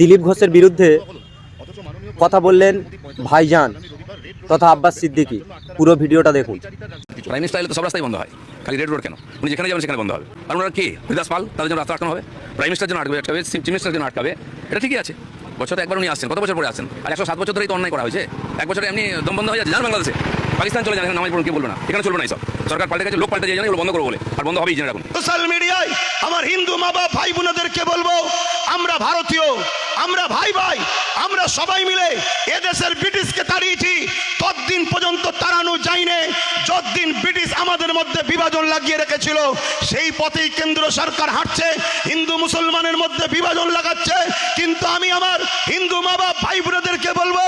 দিলীপ ঘোষের বিরুদ্ধে কথা বললেন ভাইজান তথা আব্বাস সিদ্দিকী। পুরো ভিডিওটা দেখুন। প্রাইম মিনিস্টার এলে তো সব রাস্তাই বন্ধ হয়, খালি রেড রোড কেন? উনি যেখানে যাবেন সেখানে বন্ধ হবে। আর ওনারা কে? হরিদাস পাল, তাদের জন্য রাস্তা আটকানো হবে। প্রাইম মিনিস্টার জন্য আটকাবে, চিফ মিনিস্টারের জন্য আটকাবে, এটা ঠিকই আছে। বছরে একবার উনি আসছেন, কত বছর পরে আসছেন? আর 107 বছর ধরেই তো অন্যায় করা হয়েছে। এক বছরে এমনি দম বন্ধ হয়ে যাচ্ছে। জান বাংলাদেশে পাকিস্তান চলে যান, নামাজ পড়ুন, কে বলবে না? এখানে চলবে না। সব সরকার পাল্টে গেছে, লোক পাল্টে যায়, এগুলো বন্ধ করবো বলে, আর বন্ধ হবেই জেনে রাখুন। সোশ্যাল মিডিয়ায় আমার হিন্দু মা বাপ ভাই বোনদেরকে বলবো, আমরা ভারতীয়, আমরা ভাই ভাই, আমরা সবাই মিলে এদেশের ব্রিটিশকে তাড়িয়েছি। ততদিন পর্যন্ত তাড়ানো যায়নি যতদিন ব্রিটিশ আমাদের মধ্যে বিভাজন লাগিয়ে রেখেছিল। সেই পথেই কেন্দ্র সরকার হাঁটছে, হিন্দু মুসলমানের মধ্যে বিভাজন লাগাচ্ছে। কিন্তু আমি আমার হিন্দু মা বাপ ভাই বোনদেরকে বলবো,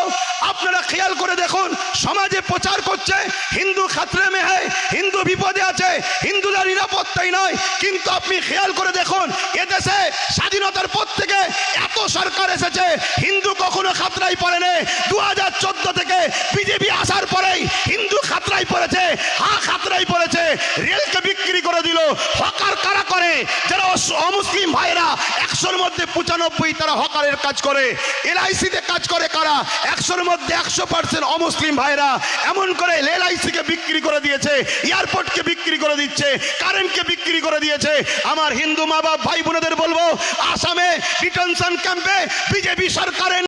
আপনারা খেয়াল করে দেখুন, সমাজে প্রচার করছে হিন্দু খাতরে মে হ্যায়, হিন্দু বিপদে আছে, হিন্দুরা নিরাপত্তাই নয়। কিন্তু আপনি খেয়াল করে দেখুন, এদেশে স্বাধীনতার পর থেকে এত সরকার এসেছে, হিন্দু কখনো খাতরাই পড়েনি। 2014 থেকে বিজেপি আসার পরেই হিন্দু খাতরাই পড়েছে। হ্যাঁ, খাতরাই পড়েছে। রেলকে বিক্রি করে দিল। হকার কারা করে? যারা অমুসলিম ভাইরা, 100-র মধ্যে 95 তারা হকারের কাজ করে। এলআইসিতে কাজ করে কারা? 100-র মধ্যে 100% অমুসলিম ভাইরা। এমন করে এলআইসিকে বিক্রি করে দিয়েছে, এয়ারপোর্টকে বিক্রি করে দিচ্ছে, কারেন্টকে বিক্রি করে দিয়েছে। আমার হিন্দু মা বাপ ভাই বোনেদের বলবো, আসামে ডিটেনশন ক্যাম্পে বিজেপি সরকারের